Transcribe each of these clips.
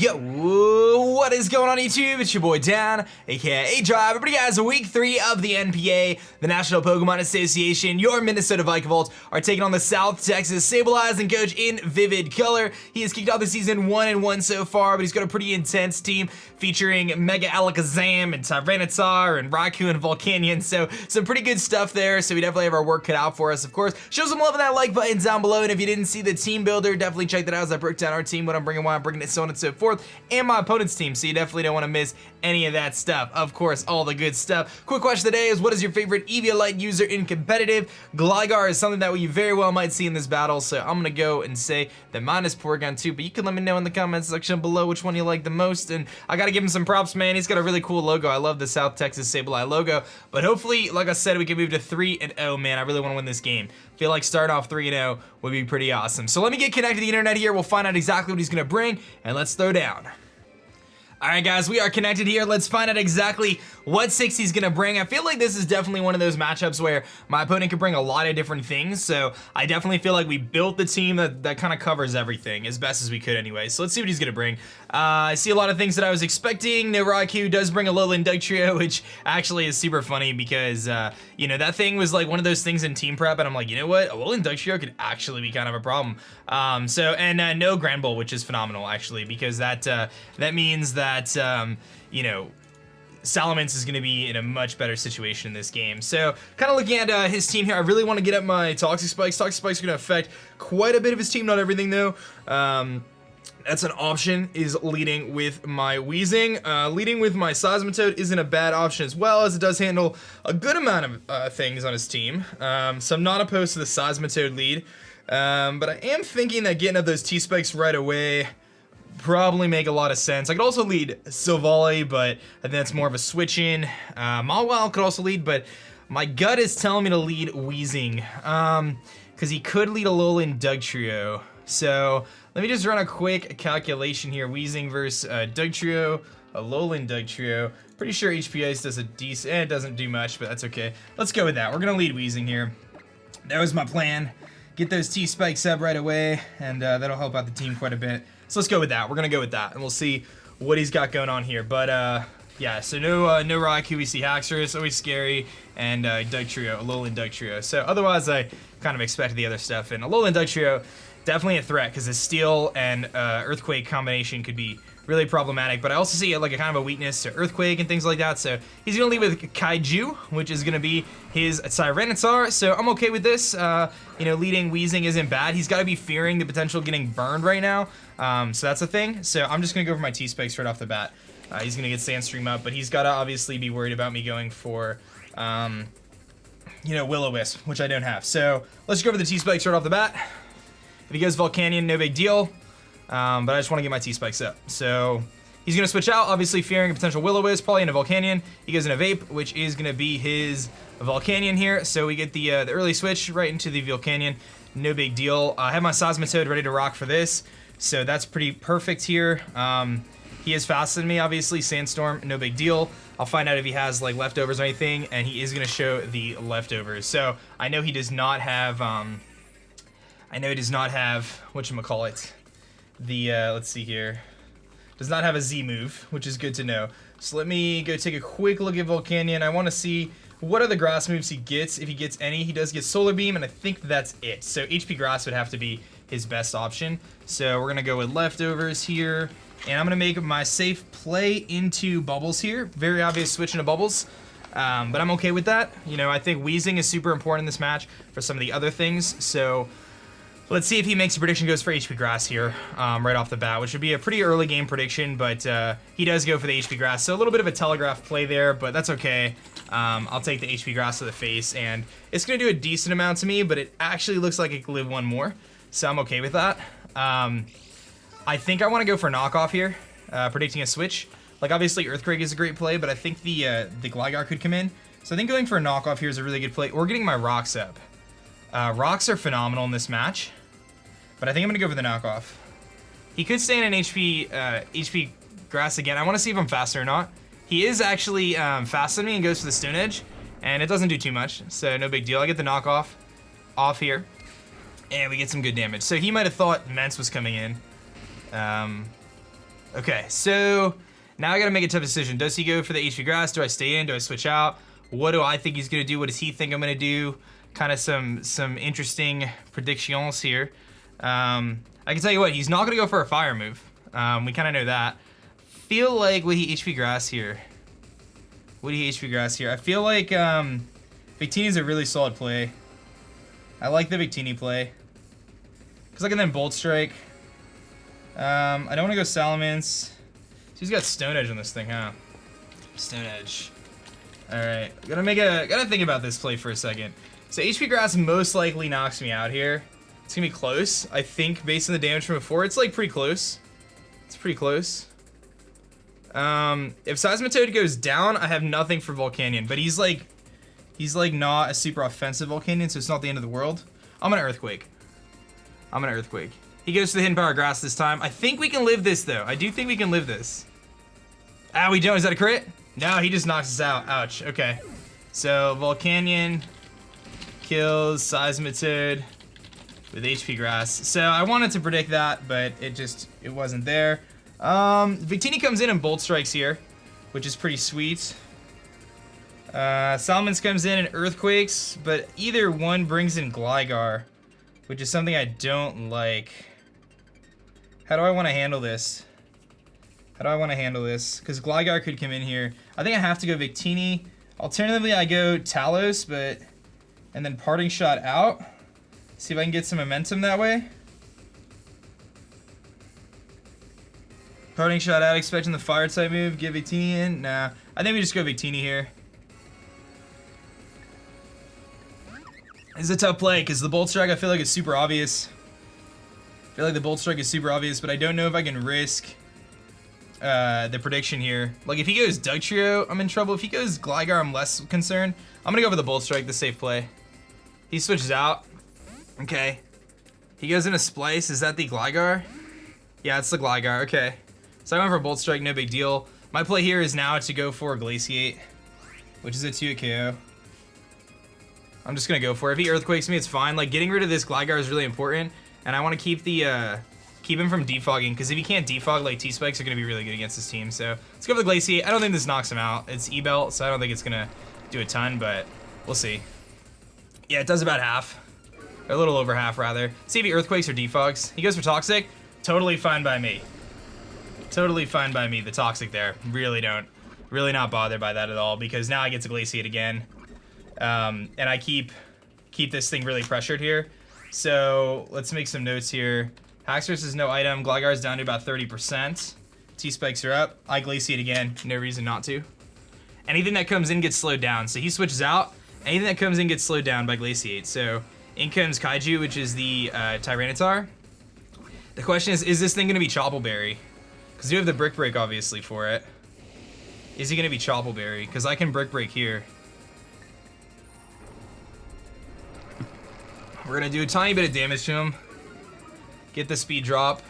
Yo, what is going on YouTube? It's your boy Dan, aka aDrive. Everybody guys, week 3 of the NPA, the National Pokemon Association. Your Minnesota Vikavolts are taking on the South Texas Sableyes and coach InVividColor. He has kicked off the season 1-1 so far, but he's got a pretty intense team featuring Mega Alakazam and Tyranitar and Raikou and Volcanion. So some pretty good stuff there. So we definitely have our work cut out for us, of course. Show some love on that like button down below. And if you didn't see the team builder, definitely check that out as I broke down our team, what I'm bringing, why I'm bringing it, so on and so forth, and my opponent's team. So you definitely don't want to miss any of that stuff. Of course, all the good stuff. Quick question today is, what is your favorite Eviolite user in competitive? Gligar is something that we very well might see in this battle. So I'm going to go and say that mine is Porygon 2, but you can let me know in the comments section below which one you like the most. And I got to give him some props, man. He's got a really cool logo. I love the South Texas Sableye logo. But hopefully, like I said, we can move to 3-0, man. I really want to win this game. Feel like starting off 3-0 would be pretty awesome. So let me get connected to the internet here. We'll find out exactly what he's going to bring, and let's throw down. Alright guys, we are connected here. Let's find out exactly what 6 he's gonna bring. I feel like this is definitely one of those matchups where my opponent could bring a lot of different things, so I definitely feel like we built the team that kind of covers everything as best as we could anyway. So let's see what he's gonna bring. I see a lot of things that I was expecting. No, Raikou does bring a Alolan Dugtrio, which actually is super funny because, you know, that thing was like one of those things in team prep, and I'm like, you know what? A Alolan Dugtrio could actually be kind of a problem. No Granbull, which is phenomenal actually, because that means that you know, Salamence is going to be in a much better situation in this game. So, kind of looking at his team here, I really want to get up my Toxic Spikes. Toxic Spikes are going to affect quite a bit of his team, not everything though. That's an option, is leading with my Weezing. Leading with my Seismitoad isn't a bad option as well, as it does handle a good amount of things on his team. So I'm not opposed to the Seismitoad lead. But I am thinking that getting up those T-Spikes right away probably make a lot of sense. I could also lead Silvally, but I think that's more of a switch in. Mawile could also lead, but my gut is telling me to lead Weezing, because he could lead Alolan Dugtrio. So let me just run a quick calculation here. Weezing versus Dugtrio, Alolan Dugtrio. Pretty sure HP Ice does a decent, it doesn't do much, but that's okay. Let's go with that. We're gonna lead Weezing here. That was my plan. Get those T-Spikes up right away, and that'll help out the team quite a bit. So let's go with that. We're gonna go with that, and we'll see what he's got going on here. But yeah, so no Raikou. We see Haxorus, always scary, and Dugtrio, Alolan Dugtrio. So otherwise, I kind of expected the other stuff. And Alolan Dugtrio, definitely a threat because the Steel and Earthquake combination could be really problematic. But I also see like a kind of a weakness to Earthquake and things like that. So he's gonna lead with Kaiju, which is gonna be his Tyranitar. So I'm okay with this. You know, leading Weezing isn't bad. He's got to be fearing the potential of getting burned right now. So that's a thing. So I'm just gonna go for my T-Spikes right off the bat. He's gonna get Sandstream up, but he's got to obviously be worried about me going for, you know, Will-O-Wisp, which I don't have. So let's go for the T-Spikes right off the bat. If he goes Volcanion, no big deal. But I just want to get my T-Spikes up. So he's going to switch out, obviously fearing a potential Will-O-Wisp, probably into Volcanion. He goes into Vape, which is going to be his Volcanion here. So we get the early switch right into the Volcanion. No big deal. I have my Seismitoad ready to rock for this. So that's pretty perfect here. He is faster than me, obviously. Sandstorm, no big deal. I'll find out if he has like leftovers or anything, and he is going to show the leftovers. So I know he does not have, whatchamacallit. Let's see here. Does not have a Z move, which is good to know. So let me go take a quick look at Volcanion. I want to see what are the grass moves he gets, if he gets any. He does get Solar Beam, and I think that's it. So HP Grass would have to be his best option. So we're going to go with leftovers here. And I'm going to make my safe play into Bubbles here. Very obvious switch into Bubbles. But I'm okay with that. You know, I think Weezing is super important in this match for some of the other things. So let's see if he makes a prediction, goes for HP Grass here right off the bat, which would be a pretty early game prediction, but he does go for the HP Grass. So a little bit of a telegraph play there, but that's okay. I'll take the HP Grass to the face, and it's going to do a decent amount to me, but it actually looks like it could live one more, so I'm okay with that. I think I want to go for knockoff here, predicting a switch. Like, obviously, Earthquake is a great play, but I think the Gligar could come in. So I think going for a knockoff here is a really good play, or getting my Rocks up. Rocks are phenomenal in this match, but I think I'm going to go for the knockoff. He could stay in an HP Grass again. I want to see if I'm faster or not. He is actually faster than me and goes for the Stone Edge, and it doesn't do too much, so no big deal. I get the knockoff off here, and we get some good damage. So he might have thought Mence was coming in. Okay, so now I gotta make a tough decision. Does he go for the HP grass? Do I stay in? Do I switch out? What do I think he's gonna do? What does he think I'm gonna do? Kind of some interesting predictions here. I can tell you what, he's not gonna go for a fire move. We kind of know that. Feel like, would he HP grass here? Would he HP grass here? I feel like Victini's a really solid play. I like the Victini play. Because I can then Bolt Strike. I don't want to go Salamence. So he's got Stone Edge on this thing, huh? Stone Edge. Alright, gotta think about this play for a second. So HP Grass most likely knocks me out here. It's gonna be close. I think based on the damage from before, it's like pretty close. It's pretty close. If Seismitoad goes down, I have nothing for Volcanion, but he's like not a super offensive Volcanion, so it's not the end of the world. I'm gonna Earthquake. I'm gonna Earthquake. He goes to the Hidden Power Grass this time. I think we can live this though. I do think we can live this. Ah, we don't. Is that a crit? No, he just knocks us out. Ouch. Okay. So Volcanion kills Seismitoad with HP Grass. So I wanted to predict that, but it wasn't there. Victini comes in and Bolt Strikes here, which is pretty sweet. Salamence comes in and Earthquakes, but either one brings in Gligar, which is something I don't like. How do I want to handle this? How do I want to handle this? Because Gligar could come in here. I think I have to go Victini. Alternatively, I go Talos, and then Parting Shot out. See if I can get some momentum that way. Parting Shot out, expecting the Fire type move. Get Victini in. Nah, I think we just go Victini here. It's a tough play because the Bolt Strike I feel like is super obvious. I feel like the Bolt Strike is super obvious, but I don't know if I can risk the prediction here. Like if he goes Dugtrio, I'm in trouble. If he goes Gligar, I'm less concerned. I'm gonna go for the Bolt Strike, the safe play. He switches out. Okay. He goes into Splice. Is that the Gligar? Yeah, it's the Gligar. Okay. So I went for Bolt Strike, no big deal. My play here is now to go for Glaciate, which is a 2-hit KO. I'm just gonna go for it. If he Earthquakes me, it's fine. Like getting rid of this Gligar is really important, and I want to keep the keep him from defogging, because if he can't defog, like T-Spikes are gonna be really good against this team. So let's go for the Glaciate. I don't think this knocks him out. It's E-Belt, so I don't think it's gonna do a ton, but we'll see. Yeah, it does about half, or a little over half rather. See if he Earthquakes or defogs. He goes for Toxic. Totally fine by me. Totally fine by me. The Toxic there. Really not bothered by that at all, because now I get to Glaciate again. And I keep this thing really pressured here. So let's make some notes here. Haxorus is no item. Gligar's down to about 30%. T-Spikes are up. I Glaciate again. No reason not to. Anything that comes in gets slowed down. So he switches out. Anything that comes in gets slowed down by Glaciate. So in comes Kaiju, which is the Tyranitar. The question is this thing going to be Choppleberry? Because you have the Brick Break, obviously, for it. Is he going to be Choppleberry? Because I can Brick Break here. We're going to do a tiny bit of damage to him. Get the speed drop.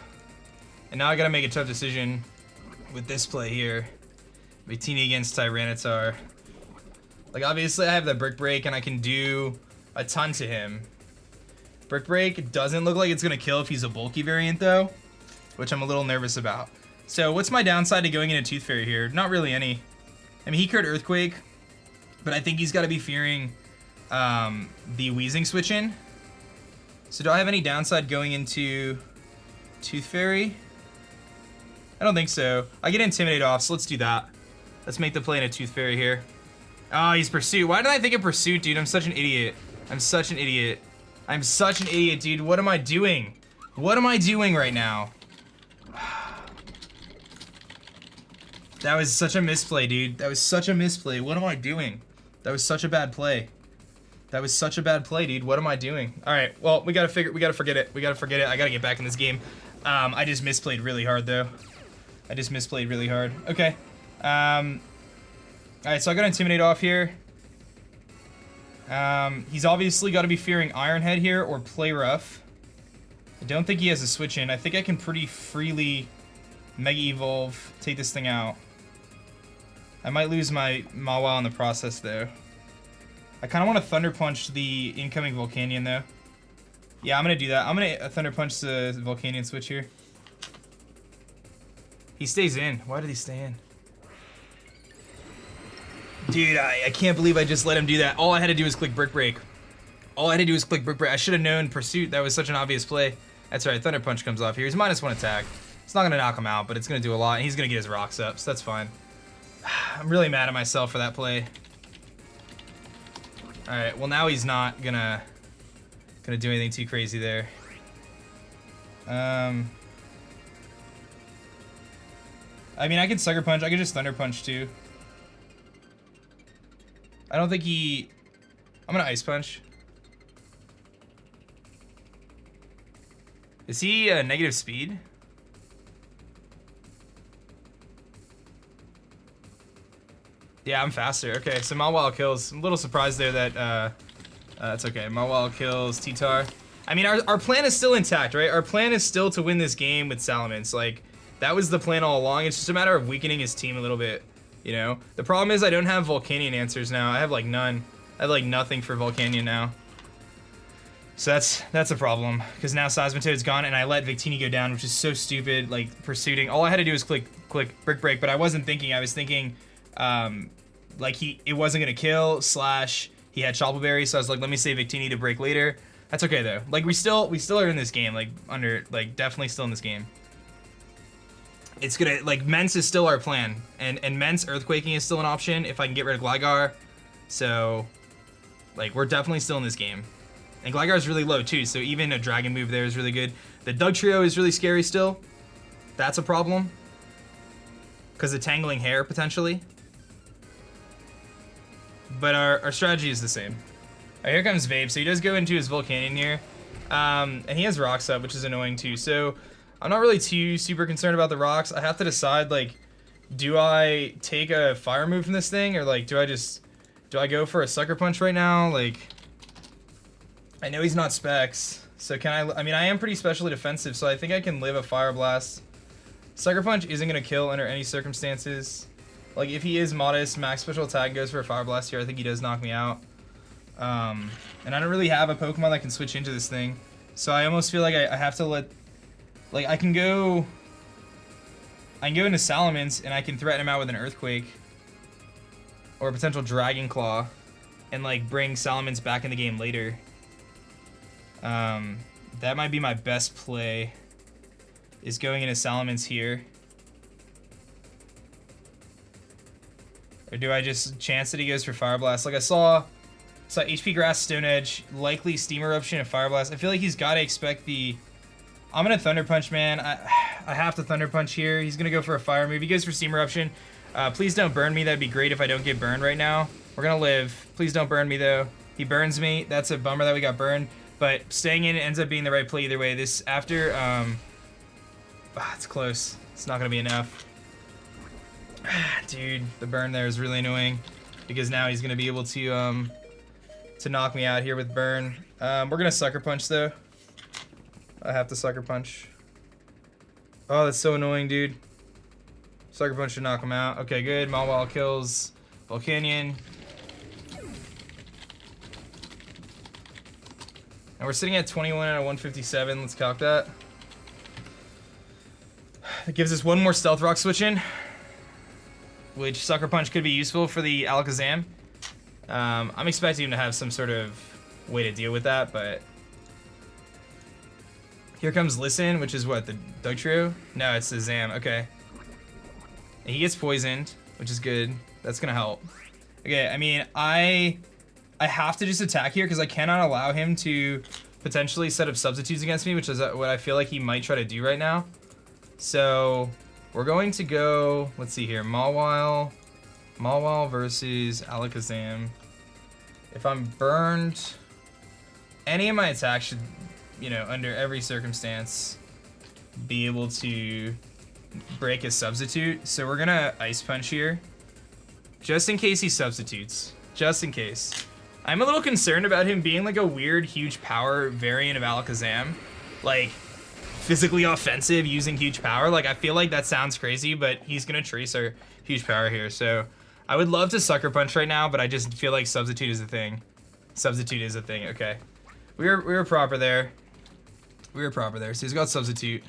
And now I got to make a tough decision with this play here. Victini against Tyranitar. Like, obviously, I have the Brick Break, and I can do a ton to him. Brick Break doesn't look like it's going to kill if he's a bulky variant, though, which I'm a little nervous about. So, what's my downside to going into Tooth Fairy here? Not really any. I mean, he could Earthquake, but I think he's got to be fearing the Weezing switch in. So, do I have any downside going into Tooth Fairy? I don't think so. I get Intimidate off, so let's do that. Let's make the play in a Tooth Fairy here. Oh, he's Pursuit. Why did I think of Pursuit, dude? I'm such an idiot. I'm such an idiot. I'm such an idiot, dude. What am I doing? What am I doing right now? That was such a misplay, dude. That was such a misplay. What am I doing? That was such a bad play. That was such a bad play, dude. What am I doing? All right, well, we gotta forget it. We gotta forget it. I gotta get back in this game. I just misplayed really hard, though. I just misplayed really hard. Okay. All right, so I got Intimidate off here. He's obviously got to be fearing Iron Head here or Play Rough. I don't think he has a switch in. I think I can pretty freely Mega Evolve, take this thing out. I might lose my Mawile in the process, though. I kind of want to Thunder Punch the incoming Volcanion, though. Yeah, I'm going to do that. I'm going to Thunder Punch the Volcanion switch here. He stays in. Why did he stay in? Dude, I can't believe I just let him do that. All I had to do was click Brick Break. All I had to do was click Brick Break. I should have known Pursuit. That was such an obvious play. That's right, Thunder Punch comes off here. He's -1 attack. It's not gonna knock him out, but it's gonna do a lot, and he's gonna get his rocks up, so that's fine. I'm really mad at myself for that play. Alright, well now he's not gonna do anything too crazy there. I mean, I could Sucker Punch. I could just Thunder Punch too. I don't think he... I'm gonna Ice Punch. Is he negative speed? Yeah, I'm faster. Okay, so Mawile kills. I'm a little surprised there that it's okay. Mawile kills T-Tar. I mean, our plan is still intact, right? Our plan is still to win this game with Salamence. Like, that was the plan all along. It's just a matter of weakening his team a little bit, you know? The problem is I don't have Volcanion answers now. I have, like, none. I have, like, nothing for Volcanion now. So that's a problem, because now Seismitoad's gone, and I let Victini go down, which is so stupid, like, pursuing. All I had to do was click Brick Break, but I wasn't thinking. I was thinking, like, it wasn't gonna kill, slash he had Choppleberry, so I was like, let me save Victini to break later. That's okay though. Like, we still are in this game, like, definitely still in this game. It's gonna, like, Mence is still our plan, and Mence Earthquaking is still an option if I can get rid of Gligar. So, like, we're definitely still in this game. And Gligar is really low too, so even a Dragon move there is really good. The Doug Trio is really scary still. That's a problem. Because of Tangling Hair, potentially. But our strategy is the same. Alright, here comes Vape. So he does go into his Volcanion here. And he has Rocks up, which is annoying too. So I'm not really too super concerned about the Rocks. I have to decide, like, do I take a Fire move from this thing? Or, like, do I go for a Sucker Punch right now? Like, I know he's not Specs. So I mean, I am pretty specially defensive, so I think I can live a Fire Blast. Sucker Punch isn't going to kill under any circumstances. Like, if he is modest, max special attack goes for a Fire Blast here. I think he does knock me out. And I don't really have a Pokemon that can switch into this thing. So I almost feel like I have to let... Like, I can go into Salamence, and I can threaten him out with an Earthquake. Or a potential Dragon Claw. And, like, bring Salamence back in the game later. That might be my best play. Is going into Salamence here. Or do I just chance that he goes for Fire Blast? Like, I saw HP Grass, Stone Edge, likely Steam Eruption, and Fire Blast. I feel like he's got to expect the... I'm going to Thunder Punch, man. I have to Thunder Punch here. He's going to go for a Fire move. He goes for Steam Eruption. Please don't burn me. That'd be great if I don't get burned right now. We're going to live. Please don't burn me, though. He burns me. That's a bummer that we got burned. But staying in ends up being the right play either way. This, after... it's close. It's not going to be enough. Dude, the burn there is really annoying. Because now he's going to be able to knock me out here with burn. We're going to Sucker Punch, though. I have to Sucker Punch. Oh, that's so annoying, dude. Sucker Punch should knock him out. Okay, good. Mawile kills Volcanion. And we're sitting at 21 out of 157. Let's calc that. It gives us one more Stealth Rock switch in, which Sucker Punch could be useful for the Alakazam. I'm expecting him to have some sort of way to deal with that, but... Here comes Listen, which is what, the Doug Trio? No, it's the Zam, okay. And he gets poisoned, which is good. That's gonna help. Okay, I mean, I have to just attack here because I cannot allow him to potentially set up substitutes against me, which is what I feel like he might try to do right now. So, we're going to go, let's see here, Mawile versus Alakazam. If I'm burned, any of my attacks should, you know, under every circumstance, be able to break a substitute. So we're gonna Ice Punch here, just in case he substitutes, just in case. I'm a little concerned about him being like a weird, huge power variant of Alakazam, like physically offensive using huge power. Like, I feel like that sounds crazy, but he's gonna trace our huge power here. So I would love to Sucker Punch right now, but I just feel like substitute is a thing. Substitute is a thing. Okay, we were proper there. We were proper there. So he's got substitute,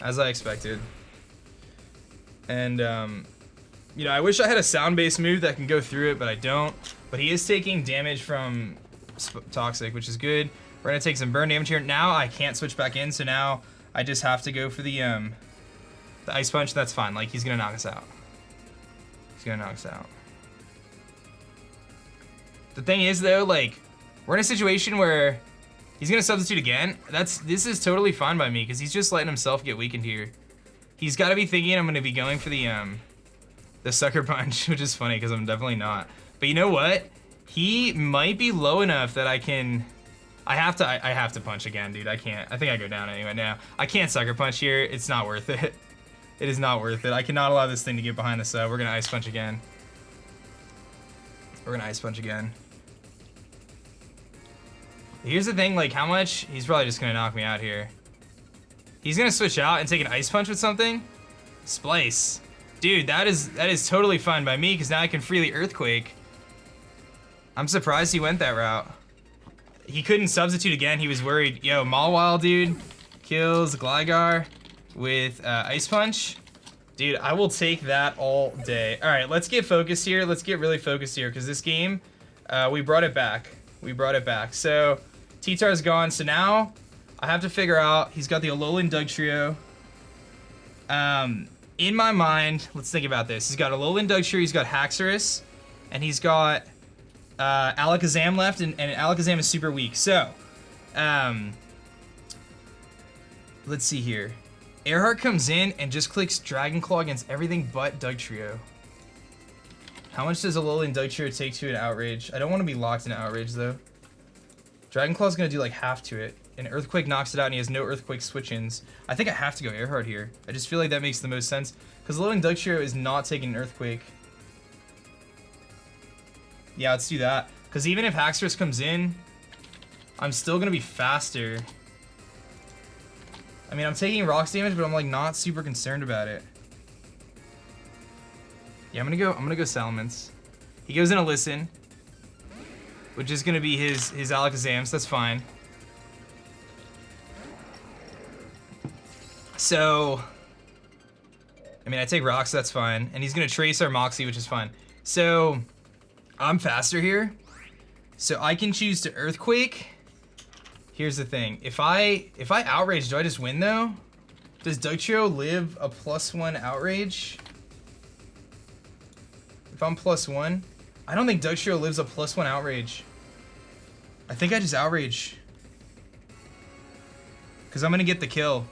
as I expected. And, you know, I wish I had a sound-based move that can go through it, but I don't. But he is taking damage from Toxic, which is good. We're gonna take some burn damage here. Now I can't switch back in, so now I just have to go for the Ice Punch. That's fine, like, he's gonna knock us out. He's gonna knock us out. The thing is, though, like, we're in a situation where he's gonna substitute again. This is totally fine by me, because he's just letting himself get weakened here. He's gotta be thinking I'm gonna be going for the Sucker Punch, which is funny, because I'm definitely not. But you know what? He might be low enough that I have to punch again, dude. I can't. I think I go down anyway now. I can't Sucker Punch here. It's not worth it. It is not worth it. I cannot allow this thing to get behind the sub. We're gonna Ice Punch again. We're gonna Ice Punch again. Here's the thing, like, how much? He's probably just gonna knock me out here. He's gonna switch out and take an Ice Punch with something? Splice. Dude, that is totally fine by me, because now I can freely Earthquake. I'm surprised he went that route. He couldn't substitute again. He was worried. Yo, Mawile, dude, kills Gligar with Ice Punch. Dude, I will take that all day. All right, let's get focused here. Let's get really focused here, because this game, we brought it back. We brought it back. So, T-Tar's gone. So now, I have to figure out, he's got the Alolan Dugtrio. In my mind, let's think about this. He's got Alolan Dugtrio, he's got Haxorus, and he's got Alakazam left, and Alakazam is super weak. So, let's see here. Earhart comes in and just clicks Dragon Claw against everything but Dugtrio. How much does Alolan Dugtrio take to an Outrage? I don't want to be locked in Outrage, though. Dragon Claw's gonna do like half to it, and Earthquake knocks it out, and he has no Earthquake switch-ins. I think I have to go Earhart here. I just feel like that makes the most sense, because Alolan Dugtrio is not taking an Earthquake. Yeah, let's do that. Because even if Haxorus comes in, I'm still gonna be faster. I mean, I'm taking rocks damage, but I'm like not super concerned about it. Yeah, I'm gonna go Salamence. He goes into Listen, which is gonna be his Alakazam, so that's fine. So, I mean, I take rocks, so that's fine, and he's gonna Trace our Moxie, which is fine. So, I'm faster here, so I can choose to Earthquake. Here's the thing: if I Outrage, do I just win though? Does Dugtrio live a +1 Outrage? If I'm +1, I don't think Dugtrio lives a +1 Outrage. I think I just Outrage, because I'm gonna get the kill.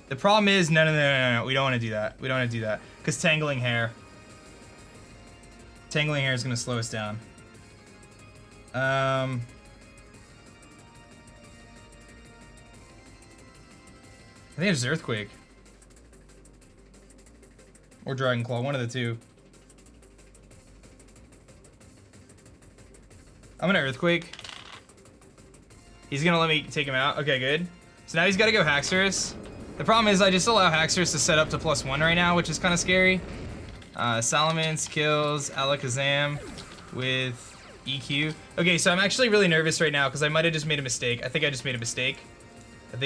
The problem is, no, we don't want to do that. We don't want to do that, because Tangling Hair. Tangling Hair is gonna slow us down. I think it's Earthquake. Or Dragon Claw, one of the two. I'm gonna Earthquake. He's gonna let me take him out. Okay, good. So now he's gotta go Haxorus. The problem is I just allow Haxorus to set up to +1 right now, which is kind of scary. Salamence kills Alakazam with EQ. Okay, so I'm actually really nervous right now because I might have just made a mistake. I think I just made a mistake. Did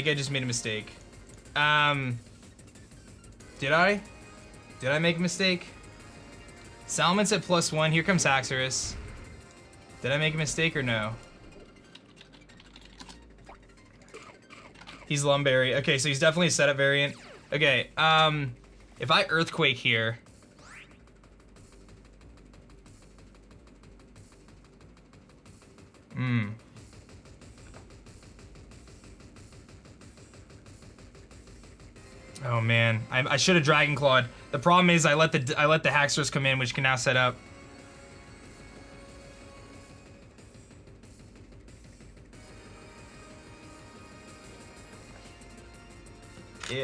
I? Did I make a mistake? Salamence at +1. Here comes Haxorus. Did I make a mistake or no? He's Lumberry. Okay, so he's definitely a setup variant. Okay, if I Earthquake here. Oh man, I should have Dragon Clawed. The problem is I let the Haxorus come in, which can now set up.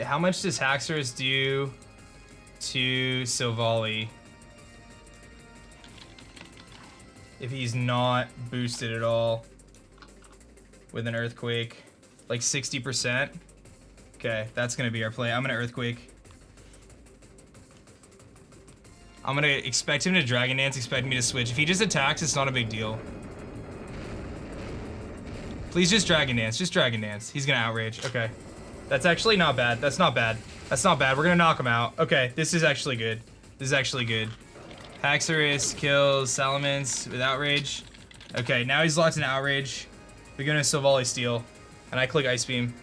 How much does Haxorus do to Silvally if he's not boosted at all with an Earthquake? Like 60%? Okay, that's gonna be our play. I'm gonna Earthquake. I'm gonna expect him to Dragon Dance, expect me to switch. If he just attacks, it's not a big deal. Please just Dragon Dance, just Dragon Dance. He's gonna Outrage, okay. That's actually not bad. That's not bad. That's not bad. We're gonna knock him out. Okay, this is actually good. This is actually good. Haxorus kills Salamence with Outrage. Okay, now he's locked in Outrage. We're gonna Sableyes steal. And I click Ice Beam.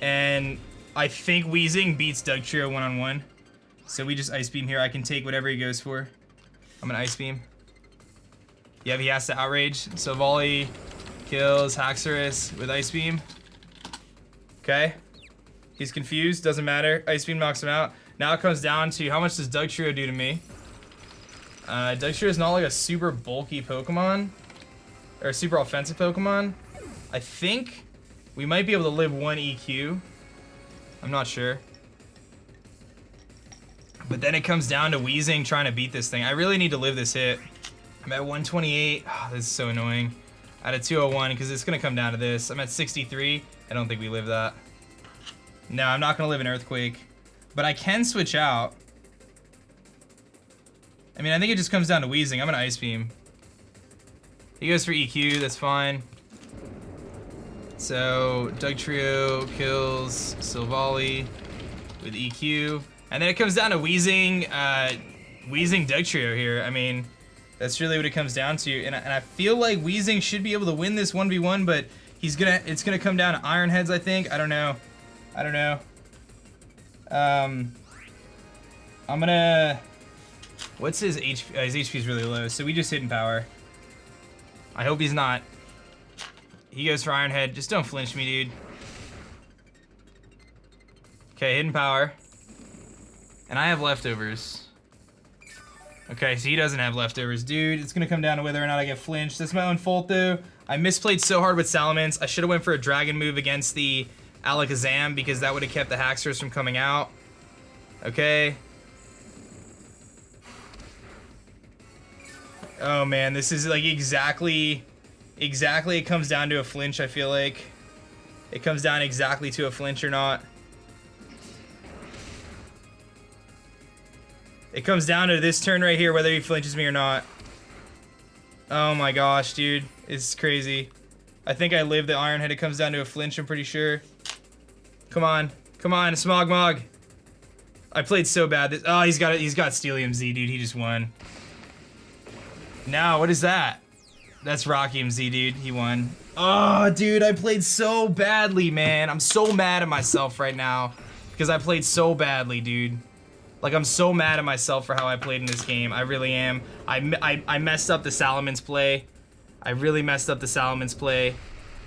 And I think Weezing beats Dugtrio one-on-one. So we just Ice Beam here. I can take whatever he goes for. I'm gonna Ice Beam. Yeah, he has to Outrage. So Volley kills Haxorus with Ice Beam. Okay. He's confused, doesn't matter. Ice Beam knocks him out. Now it comes down to how much does Dugtrio do to me? Dugtrio is not like a super bulky Pokemon. Or a super offensive Pokemon. I think we might be able to live 1 EQ. I'm not sure. But then it comes down to Weezing trying to beat this thing. I really need to live this hit. I'm at 128. Oh, this is so annoying. At a 201, because it's going to come down to this. I'm at 63. I don't think we live that. No, I'm not going to live an Earthquake. But I can switch out. I mean, I think it just comes down to Weezing. I'm going to Ice Beam. He goes for EQ. That's fine. So, Dugtrio kills Silvally with EQ. And then it comes down to Weezing Dugtrio here. I mean, that's really what it comes down to. And I feel like Weezing should be able to win this 1v1, but it's gonna come down to Iron Heads, I think. I don't know. I'm gonna... What's his HP? His HP is really low, so we just Hidden Power. I hope he's not. He goes for Iron Head. Just don't flinch me, dude. Okay, Hidden Power. And I have leftovers. Okay, so he doesn't have leftovers. Dude, it's gonna come down to whether or not I get flinched. That's my own fault, though. I misplayed so hard with Salamence. I should have went for a Dragon move against the Alakazam because that would have kept the Haxorus from coming out. Okay. Oh, man, this is, like, exactly it comes down to a flinch, I feel like. It comes down exactly to a flinch or not. It comes down to this turn right here, whether he flinches me or not. Oh my gosh, dude. It's crazy. I think I live the Iron Head. It comes down to a flinch, I'm pretty sure. Come on. Come on, Smogmog. I played so bad. Oh, he's got Steelium Z, dude. He just won. Now, what is that? That's Rockium Z, dude. He won. Oh, dude, I played so badly, man. I'm so mad at myself right now because I played so badly, dude. Like, I'm so mad at myself for how I played in this game. I really am. I messed up the Salamence play. I really messed up the Salamence play.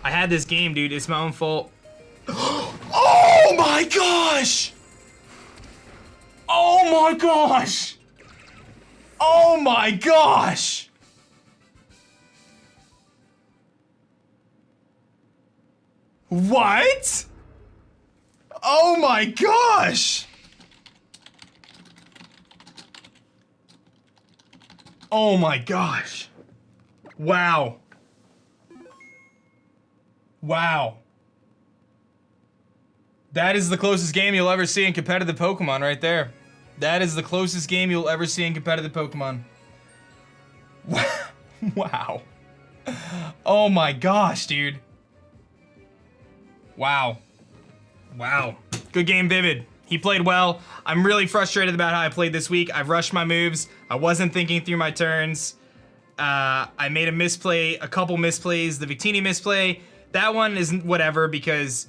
I had this game, dude. It's my own fault. Oh my gosh! Oh my gosh! Oh my gosh! What? Oh my gosh! Oh my gosh. Wow. Wow. That is the closest game you'll ever see in competitive Pokemon right there. That is the closest game you'll ever see in competitive Pokemon. Wow. Oh my gosh, dude. Wow. Wow. Good game, Vivid. He played well. I'm really frustrated about how I played this week. I've rushed my moves. I wasn't thinking through my turns. I made a misplay, a couple misplays. The Victini misplay, that one isn't whatever because,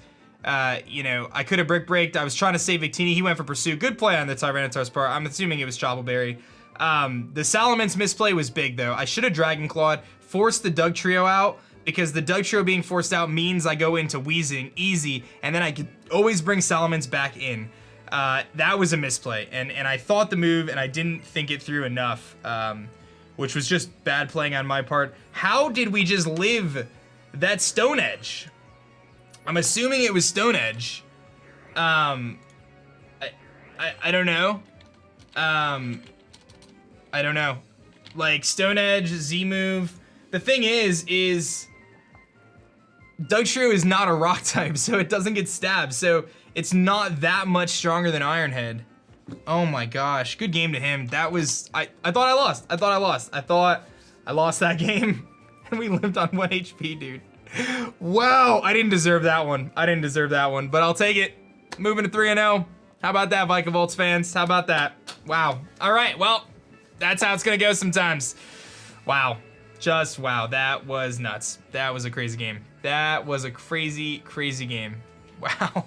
you know, I could have Brick Breaked. I was trying to save Victini. He went for Pursuit. Good play on the Tyranitar's part. I'm assuming it was Choppleberry. The Salamence misplay was big, though. I should have Dragon Clawed, forced the Dugtrio out, because the Dugtrio being forced out means I go into Weezing easy, and then I could always bring Salamence back in. That was a misplay, and I thought the move, and I didn't think it through enough, which was just bad playing on my part. How did we just live that Stone Edge? I'm assuming it was Stone Edge. I don't know. I don't know. Like, Stone Edge, Z move. The thing is Dugtrio is not a rock type, so it doesn't get stabbed, so it's not that much stronger than Iron Head. Oh my gosh, good game to him. That was, I thought I lost. I thought I lost that game, and we lived on 1 HP, dude. Wow, I didn't deserve that one. But I'll take it. Moving to 3-0. How about that, Vikavolts fans? How about that? Wow. All right, well, that's how it's gonna go sometimes. Wow. Just wow, that was nuts. That was a crazy game. That was a crazy, crazy game. Wow.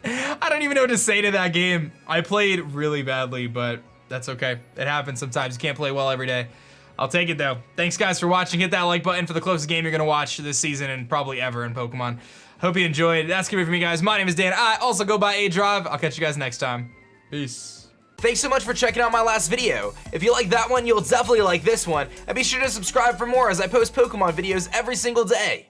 I don't even know what to say to that game. I played really badly, but that's okay. It happens sometimes. You can't play well every day. I'll take it though. Thanks guys for watching. Hit that like button for the closest game you're gonna watch this season and probably ever in Pokemon. Hope you enjoyed. That's gonna be it for me, guys. My name is Dan. I also go by aDrive. I'll catch you guys next time. Peace. Thanks so much for checking out my last video. If you like that one, you'll definitely like this one. And be sure to subscribe for more as I post Pokemon videos every single day.